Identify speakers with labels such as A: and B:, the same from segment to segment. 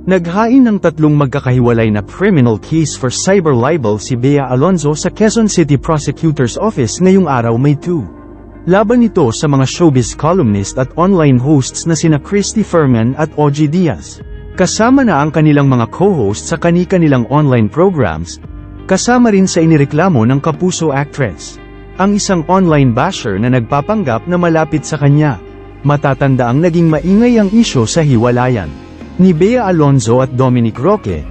A: Naghain ng 3 magkakahiwalay na criminal case for cyber libel si Bea Alonzo sa Quezon City Prosecutor's Office ngayong araw May 2. Laban ito sa mga showbiz columnist at online hosts na sina Christy Fermin at OG Diaz. Kasama na ang kanilang mga co-host sa kani-kanilang online programs, kasama rin sa inireklamo ng Kapuso actress. Ang isang online basher na nagpapanggap na malapit sa kanya. Matatanda ang naging maingay ang isyo sa hiwalayan ni Bea Alonzo at Dominic Roque,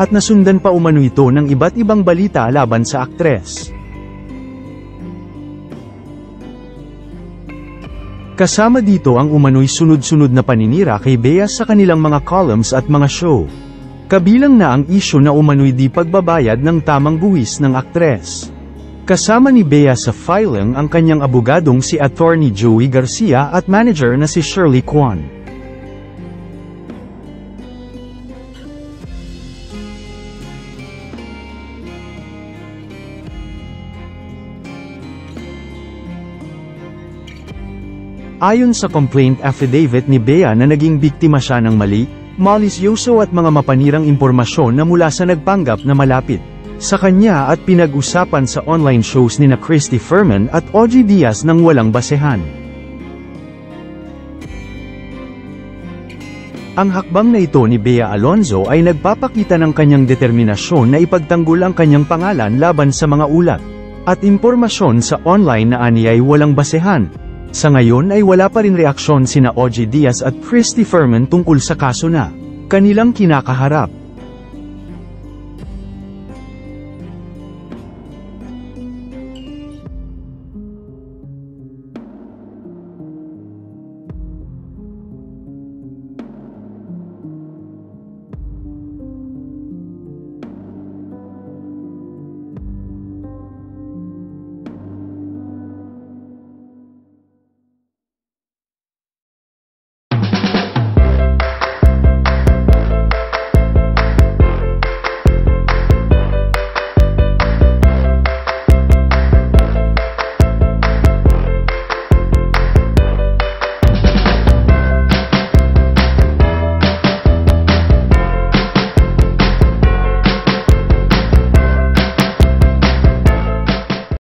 A: at nasundan pa umano ito ng iba't ibang balita laban sa aktres. Kasama dito ang umano'y sunod-sunod na paninira kay Bea sa kanilang mga columns at mga show. Kabilang na ang isyu na umano'y di pagbabayad ng tamang buwis ng aktres. Kasama ni Bea sa filing ang kanyang abogadong si Attorney Joey Garcia at manager na si Shirley Kwan. Ayon sa complaint affidavit ni Bea na naging biktima siya ng mali, malisyoso at mga mapanirang impormasyon na mula sa nagpanggap na malapit sa kanya at pinag-usapan sa online shows ni na Christy Fermin at OG Diaz nang walang basehan. Ang hakbang na ito ni Bea Alonzo ay nagpapakita ng kanyang determinasyon na ipagtanggol ang kanyang pangalan laban sa mga ulat at impormasyon sa online na aniyay walang basehan. Sa ngayon ay wala pa rin reaksyon sina OG Diaz at Christy Fermin tungkol sa kaso na kanilang kinakaharap.